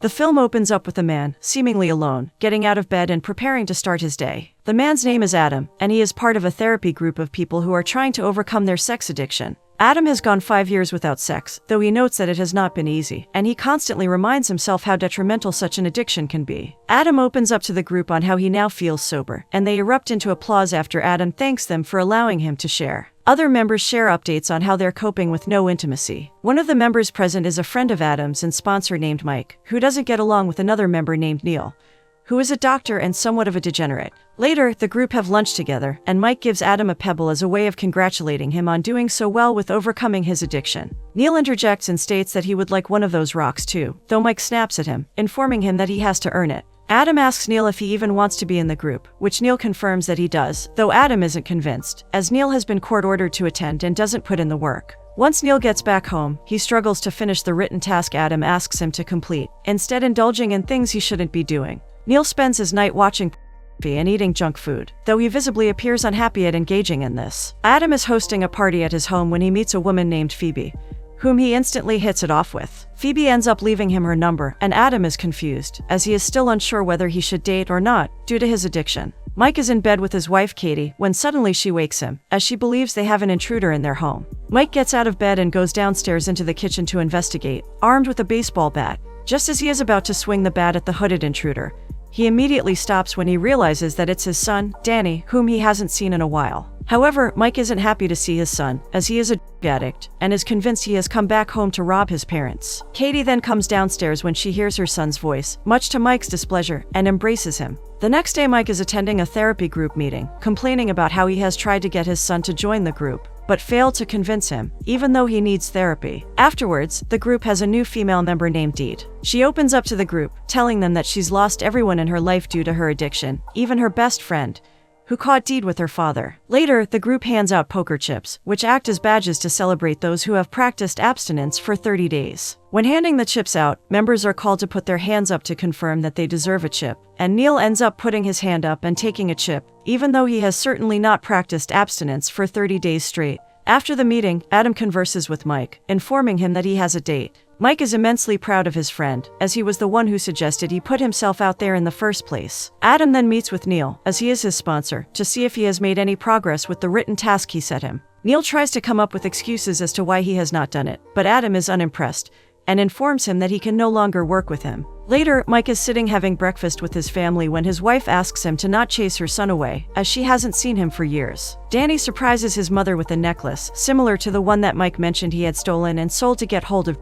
The film opens up with a man, seemingly alone, getting out of bed and preparing to start his day. The man's name is Adam, and he is part of a therapy group of people who are trying to overcome their sex addiction. Adam has gone 5 years without sex, though he notes that it has not been easy, and he constantly reminds himself how detrimental such an addiction can be. Adam opens up to the group on how he now feels sober, and they erupt into applause after Adam thanks them for allowing him to share. Other members share updates on how they're coping with no intimacy. One of the members present is a friend of Adam's and sponsor named Mike, who doesn't get along with another member named Neil, who is a doctor and somewhat of a degenerate. Later, the group have lunch together, and Mike gives Adam a pebble as a way of congratulating him on doing so well with overcoming his addiction. Neil interjects and states that he would like one of those rocks too, though Mike snaps at him, informing him that he has to earn it. Adam asks Neil if he even wants to be in the group, which Neil confirms that he does, though Adam isn't convinced, as Neil has been court-ordered to attend and doesn't put in the work. Once Neil gets back home, he struggles to finish the written task Adam asks him to complete, instead indulging in things he shouldn't be doing. Neil spends his night watching TV and eating junk food, though he visibly appears unhappy at engaging in this. Adam is hosting a party at his home when he meets a woman named Phoebe, whom he instantly hits it off with. Phoebe ends up leaving him her number, and Adam is confused, as he is still unsure whether he should date or not, due to his addiction. Mike is in bed with his wife Katie when suddenly she wakes him, as she believes they have an intruder in their home. Mike gets out of bed and goes downstairs into the kitchen to investigate, armed with a baseball bat. Just as he is about to swing the bat at the hooded intruder, he immediately stops when he realizes that it's his son, Danny, whom he hasn't seen in a while. However, Mike isn't happy to see his son, as he is a drug addict, and is convinced he has come back home to rob his parents. Katie then comes downstairs when she hears her son's voice, much to Mike's displeasure, and embraces him. The next day, Mike is attending a therapy group meeting, complaining about how he has tried to get his son to join the group, but failed to convince him, even though he needs therapy. Afterwards, the group has a new female member named Deed. She opens up to the group, telling them that she's lost everyone in her life due to her addiction, even her best friend, who caught Deed with her father. Later, the group hands out poker chips, which act as badges to celebrate those who have practiced abstinence for 30 days. When handing the chips out, members are called to put their hands up to confirm that they deserve a chip, and Neil ends up putting his hand up and taking a chip, even though he has certainly not practiced abstinence for 30 days straight. After the meeting, Adam converses with Mike, informing him that he has a date. Mike is immensely proud of his friend, as he was the one who suggested he put himself out there in the first place. Adam then meets with Neil, as he is his sponsor, to see if he has made any progress with the written task he set him. Neil tries to come up with excuses as to why he has not done it, but Adam is unimpressed, and informs him that he can no longer work with him. Later, Mike is sitting having breakfast with his family when his wife asks him to not chase her son away, as she hasn't seen him for years. Danny surprises his mother with a necklace, similar to the one that Mike mentioned he had stolen and sold to get hold of.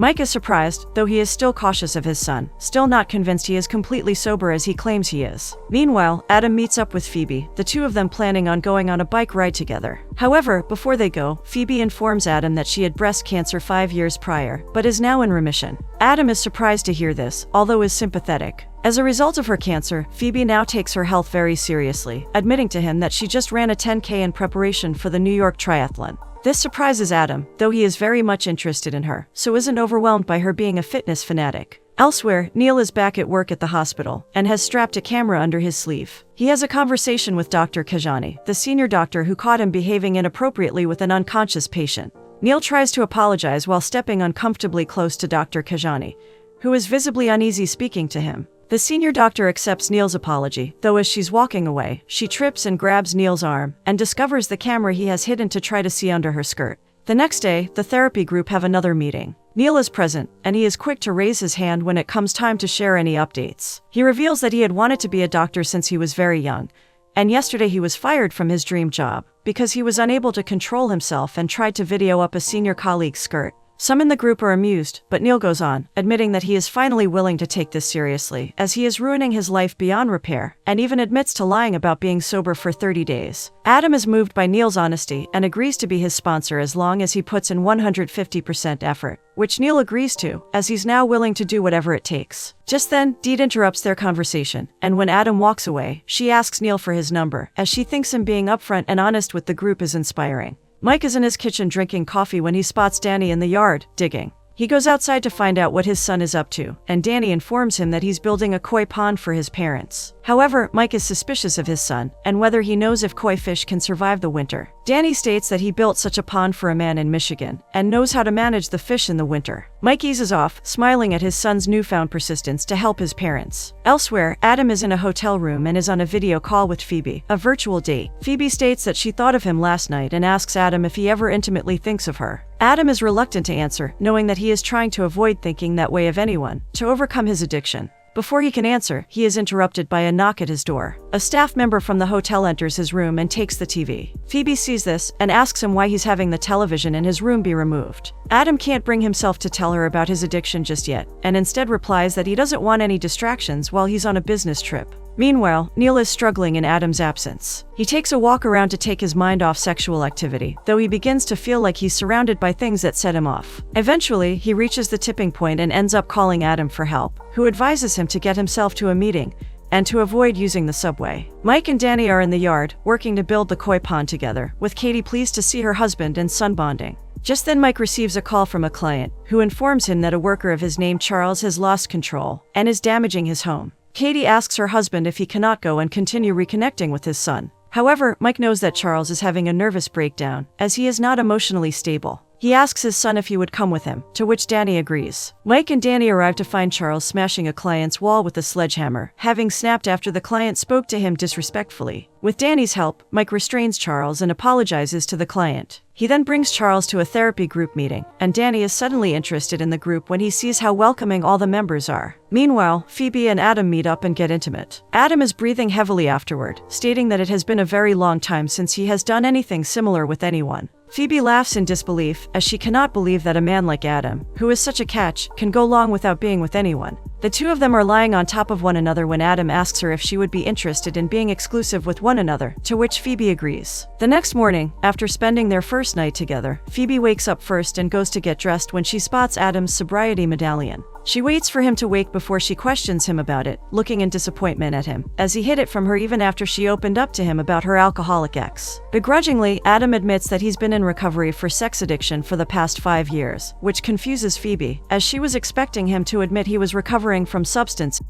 Mike is surprised, though he is still cautious of his son, still not convinced he is completely sober as he claims he is. Meanwhile, Adam meets up with Phoebe, the two of them planning on going on a bike ride together. However, before they go, Phoebe informs Adam that she had breast cancer 5 years prior, but is now in remission. Adam is surprised to hear this, although is sympathetic. As a result of her cancer, Phoebe now takes her health very seriously, admitting to him that she just ran a 10K in preparation for the New York Triathlon. This surprises Adam, though he is very much interested in her, so isn't overwhelmed by her being a fitness fanatic. Elsewhere, Neil is back at work at the hospital, and has strapped a camera under his sleeve. He has a conversation with Dr. Kajani, the senior doctor who caught him behaving inappropriately with an unconscious patient. Neil tries to apologize while stepping uncomfortably close to Dr. Kajani, who is visibly uneasy speaking to him. The senior doctor accepts Neil's apology, though as she's walking away, she trips and grabs Neil's arm, and discovers the camera he has hidden to try to see under her skirt. The next day, the therapy group have another meeting. Neil is present, and he is quick to raise his hand when it comes time to share any updates. He reveals that he had wanted to be a doctor since he was very young, and yesterday he was fired from his dream job, because he was unable to control himself and tried to video up a senior colleague's skirt. Some in the group are amused, but Neil goes on, admitting that he is finally willing to take this seriously, as he is ruining his life beyond repair, and even admits to lying about being sober for 30 days. Adam is moved by Neil's honesty and agrees to be his sponsor as long as he puts in 150% effort, which Neil agrees to, as he's now willing to do whatever it takes. Just then, Deed interrupts their conversation, and when Adam walks away, she asks Neil for his number, as she thinks him being upfront and honest with the group is inspiring. Mike is in his kitchen drinking coffee when he spots Danny in the yard, digging. He goes outside to find out what his son is up to, and Danny informs him that he's building a koi pond for his parents. However, Mike is suspicious of his son, and whether he knows if koi fish can survive the winter. Danny states that he built such a pond for a man in Michigan, and knows how to manage the fish in the winter. Mike eases off, smiling at his son's newfound persistence to help his parents. Elsewhere, Adam is in a hotel room and is on a video call with Phoebe, a virtual date. Phoebe states that she thought of him last night and asks Adam if he ever intimately thinks of her. Adam is reluctant to answer, knowing that he is trying to avoid thinking that way of anyone, to overcome his addiction. Before he can answer, he is interrupted by a knock at his door. A staff member from the hotel enters his room and takes the TV. Phoebe sees this and asks him why he's having the television in his room be removed. Adam can't bring himself to tell her about his addiction just yet, and instead replies that he doesn't want any distractions while he's on a business trip. Meanwhile, Neil is struggling in Adam's absence. He takes a walk around to take his mind off sexual activity, though he begins to feel like he's surrounded by things that set him off. Eventually, he reaches the tipping point and ends up calling Adam for help, who advises him to get himself to a meeting and to avoid using the subway. Mike and Danny are in the yard, working to build the koi pond together, with Katie pleased to see her husband and son bonding. Just then Mike receives a call from a client, who informs him that a worker of his name Charles has lost control and is damaging his home. Katie asks her husband if he cannot go and continue reconnecting with his son. However, Mike knows that Charles is having a nervous breakdown, as he is not emotionally stable. He asks his son if he would come with him, to which Danny agrees. Mike and Danny arrive to find Charles smashing a client's wall with a sledgehammer, having snapped after the client spoke to him disrespectfully. With Danny's help, Mike restrains Charles and apologizes to the client. He then brings Charles to a therapy group meeting, and Danny is suddenly interested in the group when he sees how welcoming all the members are. Meanwhile, Phoebe and Adam meet up and get intimate. Adam is breathing heavily afterward, stating that it has been a very long time since he has done anything similar with anyone. Phoebe laughs in disbelief, as she cannot believe that a man like Adam, who is such a catch, can go long without being with anyone. The two of them are lying on top of one another when Adam asks her if she would be interested in being exclusive with one another, to which Phoebe agrees. The next morning, after spending their first night together, Phoebe wakes up first and goes to get dressed when she spots Adam's sobriety medallion. She waits for him to wake before she questions him about it, looking in disappointment at him, as he hid it from her even after she opened up to him about her alcoholic ex. Begrudgingly, Adam admits that he's been in recovery for sex addiction for the past 5 years, which confuses Phoebe, as she was expecting him to admit he was recovering from substance.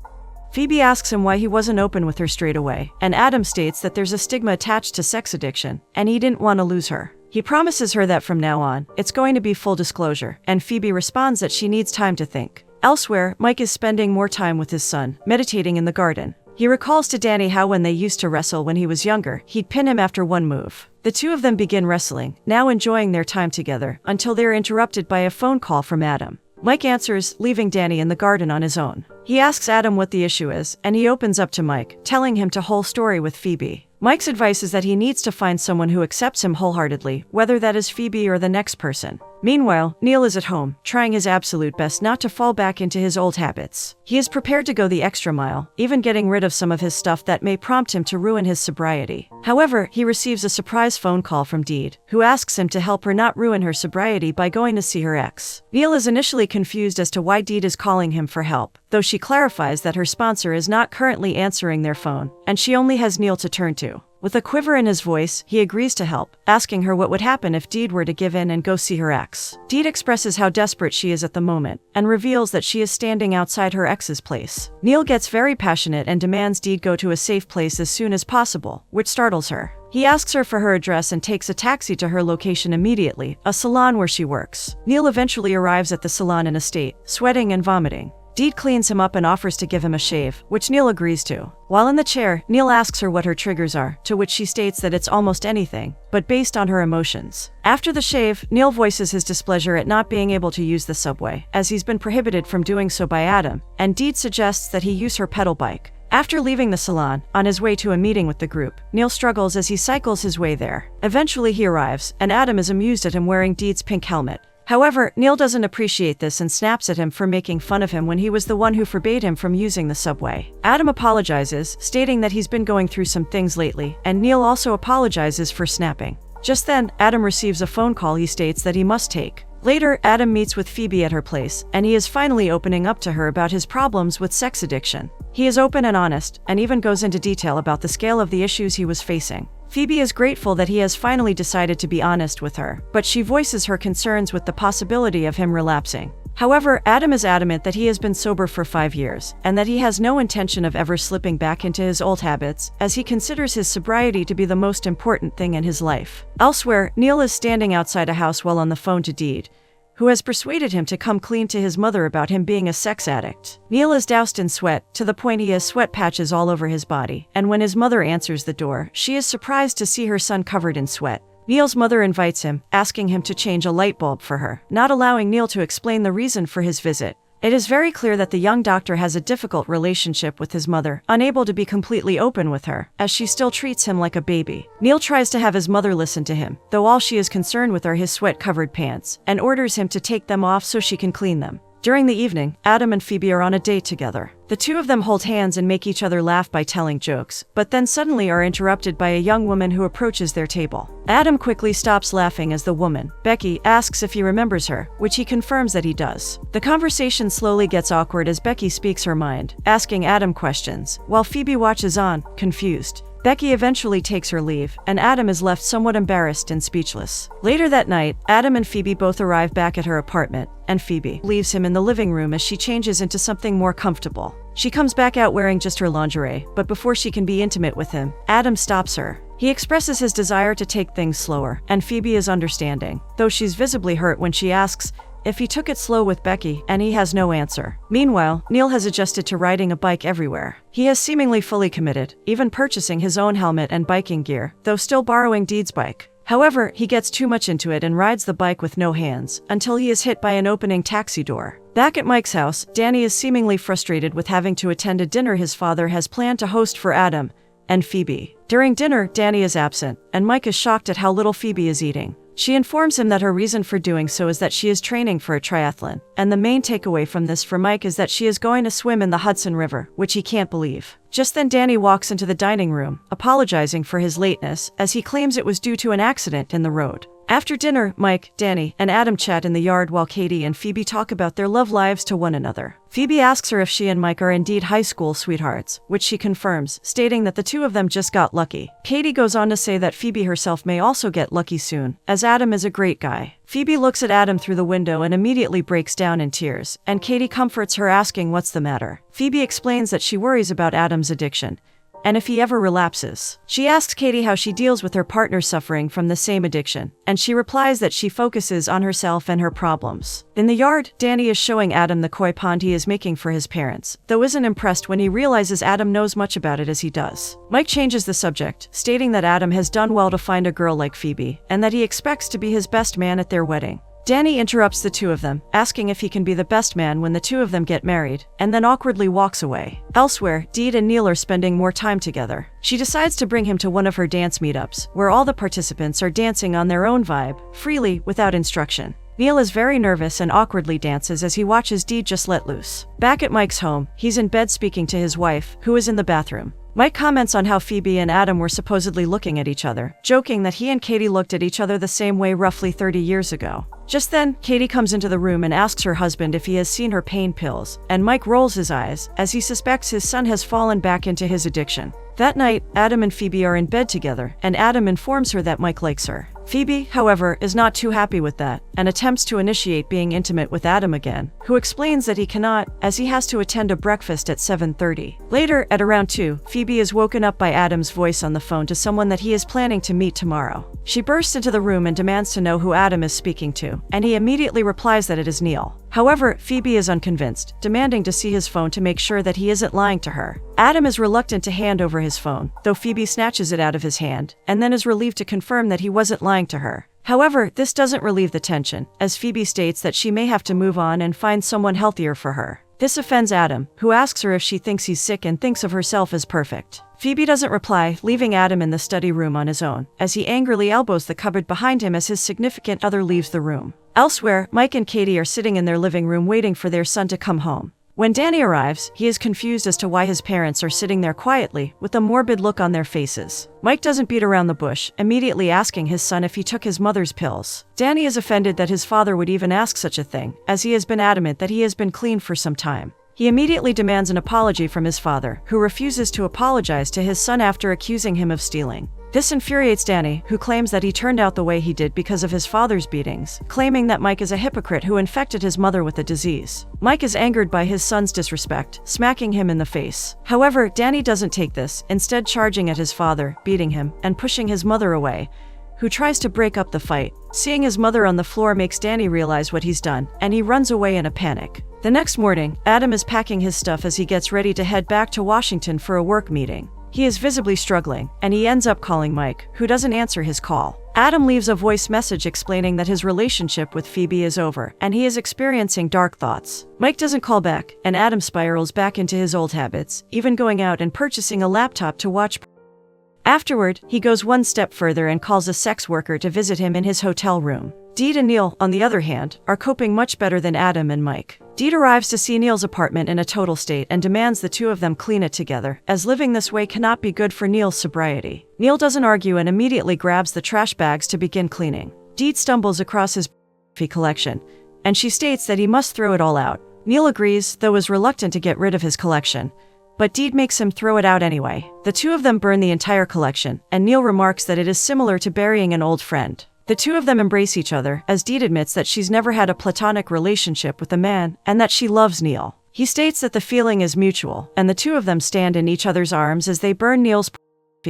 Phoebe asks him why he wasn't open with her straight away, and Adam states that there's a stigma attached to sex addiction, and he didn't want to lose her. He promises her that from now on, it's going to be full disclosure, and Phoebe responds that she needs time to think. Elsewhere, Mike is spending more time with his son, meditating in the garden. He recalls to Danny how when they used to wrestle when he was younger, he'd pin him after one move. The two of them begin wrestling, now enjoying their time together, until they're interrupted by a phone call from Adam. Mike answers, leaving Danny in the garden on his own. He asks Adam what the issue is, and he opens up to Mike, telling him to whole story with Phoebe. Mike's advice is that he needs to find someone who accepts him wholeheartedly, whether that is Phoebe or the next person. Meanwhile, Neil is at home, trying his absolute best not to fall back into his old habits. He is prepared to go the extra mile, even getting rid of some of his stuff that may prompt him to ruin his sobriety. However, he receives a surprise phone call from Deed, who asks him to help her not ruin her sobriety by going to see her ex. Neil is initially confused as to why Deed is calling him for help, though she clarifies that her sponsor is not currently answering their phone, and she only has Neil to turn to. With a quiver in his voice, he agrees to help, asking her what would happen if Deed were to give in and go see her ex. Deed expresses how desperate she is at the moment, and reveals that she is standing outside her ex's place. Neil gets very passionate and demands Deed go to a safe place as soon as possible, which startles her. He asks her for her address and takes a taxi to her location immediately, a salon where she works. Neil eventually arrives at the salon in a state, sweating and vomiting. Deed cleans him up and offers to give him a shave, which Neil agrees to. While in the chair, Neil asks her what her triggers are, to which she states that it's almost anything, but based on her emotions. After the shave, Neil voices his displeasure at not being able to use the subway, as he's been prohibited from doing so by Adam, and Deed suggests that he use her pedal bike. After leaving the salon, on his way to a meeting with the group, Neil struggles as he cycles his way there. Eventually he arrives, and Adam is amused at him wearing Deed's pink helmet. However, Neil doesn't appreciate this and snaps at him for making fun of him when he was the one who forbade him from using the subway. Adam apologizes, stating that he's been going through some things lately, and Neil also apologizes for snapping. Just then, Adam receives a phone call he states that he must take. Later, Adam meets with Phoebe at her place, and he is finally opening up to her about his problems with sex addiction. He is open and honest, and even goes into detail about the scale of the issues he was facing. Phoebe is grateful that he has finally decided to be honest with her, but she voices her concerns with the possibility of him relapsing. However, Adam is adamant that he has been sober for 5 years, and that he has no intention of ever slipping back into his old habits, as he considers his sobriety to be the most important thing in his life. Elsewhere, Neil is standing outside a house while on the phone to Deed, who has persuaded him to come clean to his mother about him being a sex addict. Neil is doused in sweat, to the point he has sweat patches all over his body, and when his mother answers the door, she is surprised to see her son covered in sweat. Neil's mother invites him, asking him to change a light bulb for her, not allowing Neil to explain the reason for his visit. It is very clear that the young doctor has a difficult relationship with his mother, unable to be completely open with her, as she still treats him like a baby. Neil tries to have his mother listen to him, though all she is concerned with are his sweat-covered pants, and orders him to take them off so she can clean them. During the evening, Adam and Phoebe are on a date together. The two of them hold hands and make each other laugh by telling jokes, but then suddenly are interrupted by a young woman who approaches their table. Adam quickly stops laughing as the woman, Becky, asks if he remembers her, which he confirms that he does. The conversation slowly gets awkward as Becky speaks her mind, asking Adam questions, while Phoebe watches on, confused. Becky eventually takes her leave, and Adam is left somewhat embarrassed and speechless. Later that night, Adam and Phoebe both arrive back at her apartment, and Phoebe leaves him in the living room as she changes into something more comfortable. She comes back out wearing just her lingerie, but before she can be intimate with him, Adam stops her. He expresses his desire to take things slower, and Phoebe is understanding, though she's visibly hurt when she asks if he took it slow with Becky, and he has no answer. Meanwhile, Neil has adjusted to riding a bike everywhere. He has seemingly fully committed, even purchasing his own helmet and biking gear, though still borrowing Deed's bike. However, he gets too much into it and rides the bike with no hands, until he is hit by an opening taxi door. Back at Mike's house, Danny is seemingly frustrated with having to attend a dinner his father has planned to host for Adam and Phoebe. During dinner, Danny is absent, and Mike is shocked at how little Phoebe is eating. She informs him that her reason for doing so is that she is training for a triathlon, and the main takeaway from this for Mike is that she is going to swim in the Hudson River, which he can't believe. Just then Danny walks into the dining room, apologizing for his lateness, as he claims it was due to an accident in the road. After dinner, Mike, Danny, and Adam chat in the yard while Katie and Phoebe talk about their love lives to one another. Phoebe asks her if she and Mike are indeed high school sweethearts, which she confirms, stating that the two of them just got lucky. Katie goes on to say that Phoebe herself may also get lucky soon, as Adam is a great guy. Phoebe looks at Adam through the window and immediately breaks down in tears, and Katie comforts her, asking what's the matter. Phoebe explains that she worries about Adam's addiction, and if he ever relapses. She asks Katie how she deals with her partner suffering from the same addiction, and she replies that she focuses on herself and her problems. In the yard, Danny is showing Adam the koi pond he is making for his parents, though isn't impressed when he realizes Adam knows much about it as he does. Mike changes the subject, stating that Adam has done well to find a girl like Phoebe, and that he expects to be his best man at their wedding. Danny interrupts the two of them, asking if he can be the best man when the two of them get married, and then awkwardly walks away. Elsewhere, Deed and Neil are spending more time together. She decides to bring him to one of her dance meetups, where all the participants are dancing on their own vibe, freely, without instruction. Neil is very nervous and awkwardly dances as he watches Deed just let loose. Back at Mike's home, he's in bed speaking to his wife, who is in the bathroom. Mike comments on how Phoebe and Adam were supposedly looking at each other, joking that he and Katie looked at each other the same way roughly 30 years ago. Just then, Katie comes into the room and asks her husband if he has seen her pain pills, and Mike rolls his eyes, as he suspects his son has fallen back into his addiction. That night, Adam and Phoebe are in bed together, and Adam informs her that Mike likes her. Phoebe, however, is not too happy with that, and attempts to initiate being intimate with Adam again, who explains that he cannot, as he has to attend a breakfast at 7:30. Later, at around 2, Phoebe is woken up by Adam's voice on the phone to someone that he is planning to meet tomorrow. She bursts into the room and demands to know who Adam is speaking to, and he immediately replies that it is Neil. However, Phoebe is unconvinced, demanding to see his phone to make sure that he isn't lying to her. Adam is reluctant to hand over his phone, though Phoebe snatches it out of his hand, and then is relieved to confirm that he wasn't lying to her. However, this doesn't relieve the tension, as Phoebe states that she may have to move on and find someone healthier for her. This offends Adam, who asks her if she thinks he's sick and thinks of herself as perfect. Phoebe doesn't reply, leaving Adam in the study room on his own, as he angrily elbows the cupboard behind him as his significant other leaves the room. Elsewhere, Mike and Katie are sitting in their living room waiting for their son to come home. When Danny arrives, he is confused as to why his parents are sitting there quietly, with a morbid look on their faces. Mike doesn't beat around the bush, immediately asking his son if he took his mother's pills. Danny is offended that his father would even ask such a thing, as he has been adamant that he has been clean for some time. He immediately demands an apology from his father, who refuses to apologize to his son after accusing him of stealing. This infuriates Danny, who claims that he turned out the way he did because of his father's beatings, claiming that Mike is a hypocrite who infected his mother with the disease. Mike is angered by his son's disrespect, smacking him in the face. However, Danny doesn't take this, instead charging at his father, beating him, and pushing his mother away, who tries to break up the fight. Seeing his mother on the floor makes Danny realize what he's done, and he runs away in a panic. The next morning, Adam is packing his stuff as he gets ready to head back to Washington for a work meeting. He is visibly struggling, and he ends up calling Mike, who doesn't answer his call. Adam leaves a voice message explaining that his relationship with Phoebe is over, and he is experiencing dark thoughts. Mike doesn't call back, and Adam spirals back into his old habits, even going out and purchasing a laptop to watch. Afterward, he goes one step further and calls a sex worker to visit him in his hotel room. Deed and Neil, on the other hand, are coping much better than Adam and Mike. Deed arrives to see Neil's apartment in a total state and demands the two of them clean it together, as living this way cannot be good for Neil's sobriety. Neil doesn't argue and immediately grabs the trash bags to begin cleaning. Deed stumbles across his collection, and she states that he must throw it all out. Neil agrees, though is reluctant to get rid of his collection, but Deed makes him throw it out anyway. The two of them burn the entire collection, and Neil remarks that it is similar to burying an old friend. The two of them embrace each other, as Deed admits that she's never had a platonic relationship with a man, and that she loves Neil. He states that the feeling is mutual, and the two of them stand in each other's arms as they burn Neil's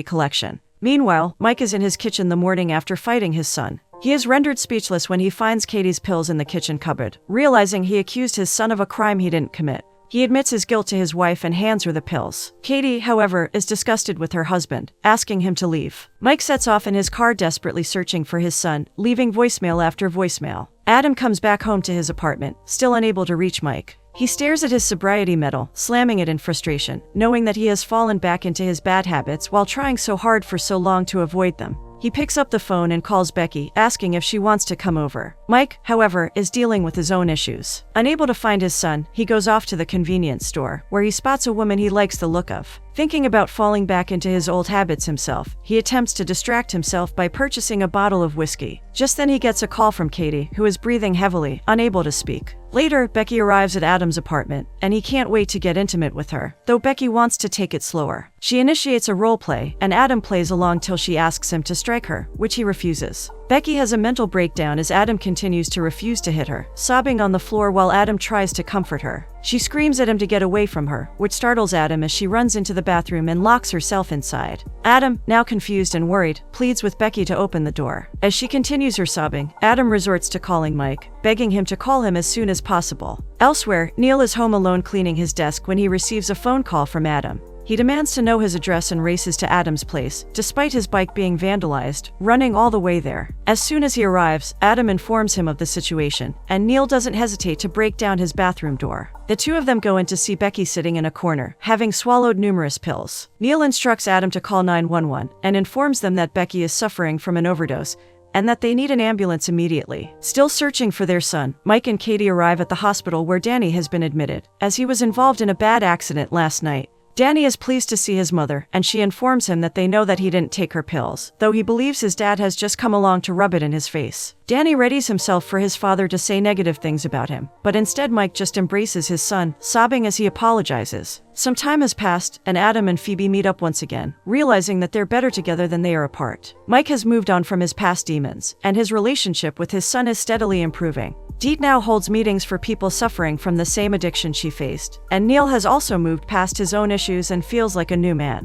collection. Meanwhile, Mike is in his kitchen the morning after fighting his son. He is rendered speechless when he finds Katie's pills in the kitchen cupboard, realizing he accused his son of a crime he didn't commit. He admits his guilt to his wife and hands her the pills. Katie, however, is disgusted with her husband, asking him to leave. Mike sets off in his car desperately searching for his son, leaving voicemail after voicemail. Adam comes back home to his apartment, still unable to reach Mike. He stares at his sobriety medal, slamming it in frustration, knowing that he has fallen back into his bad habits while trying so hard for so long to avoid them. He picks up the phone and calls Becky, asking if she wants to come over. Mike, however, is dealing with his own issues. Unable to find his son, he goes off to the convenience store, where he spots a woman he likes the look of. Thinking about falling back into his old habits himself, he attempts to distract himself by purchasing a bottle of whiskey. Just then he gets a call from Katie, who is breathing heavily, unable to speak. Later, Becky arrives at Adam's apartment, and he can't wait to get intimate with her, though Becky wants to take it slower. She initiates a role play, and Adam plays along till she asks him to strike her, which he refuses. Becky has a mental breakdown as Adam continues to refuse to hit her, sobbing on the floor while Adam tries to comfort her. She screams at him to get away from her, which startles Adam as she runs into the bathroom and locks herself inside. Adam, now confused and worried, pleads with Becky to open the door. As she continues her sobbing, Adam resorts to calling Mike, begging him to call him as soon as possible. Elsewhere, Neil is home alone cleaning his desk when he receives a phone call from Adam. He demands to know his address and races to Adam's place, despite his bike being vandalized, running all the way there. As soon as he arrives, Adam informs him of the situation, and Neil doesn't hesitate to break down his bathroom door. The two of them go in to see Becky sitting in a corner, having swallowed numerous pills. Neil instructs Adam to call 911 and informs them that Becky is suffering from an overdose, and that they need an ambulance immediately. Still searching for their son, Mike and Katie arrive at the hospital where Danny has been admitted, as he was involved in a bad accident last night. Danny is pleased to see his mother, and she informs him that they know that he didn't take her pills, though he believes his dad has just come along to rub it in his face. Danny readies himself for his father to say negative things about him, but instead Mike just embraces his son, sobbing as he apologizes. Some time has passed, and Adam and Phoebe meet up once again, realizing that they're better together than they are apart. Mike has moved on from his past demons, and his relationship with his son is steadily improving. Deet now holds meetings for people suffering from the same addiction she faced, and Neil has also moved past his own issues and feels like a new man.